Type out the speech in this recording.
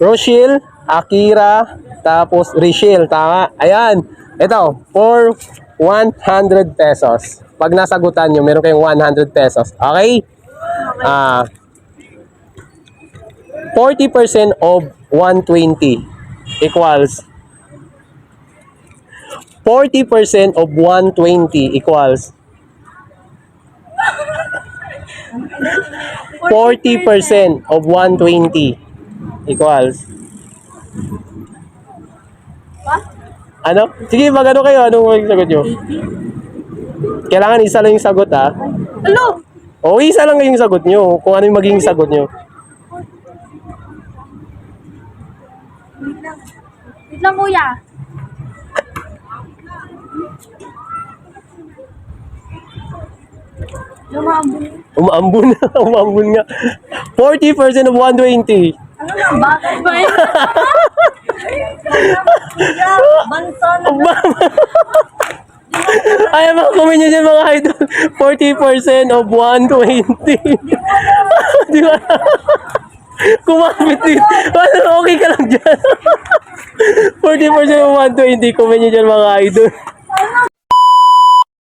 Rochelle, Akira, tapos Richelle, tama? Ayan. Ito, for 100 pesos. Pag nasagutan nyo, meron kayong 100 pesos. Okay? 40% of 120 equals 40% of 120 equals 40% of 120 equals ano? Sige, magano kayo? Anong sagot nyo? Kailangan isa lang yung sagot, ha? Hello! O, isa lang yung sagot nyo. Kung ano yung magiging sagot nyo. Wait lang, kuya. Lumabong. Umaambun na. Umaambun nga. 40% of 120. Ano na? Bakit ba yun? Kuya, bansa na. Ay, mga comment nyo dyan mga idol. 40% of 120. Di ba? Kumapit din. Ano, okay ka lang dyan. 40% of 120. Comment nyo dyan mga idol.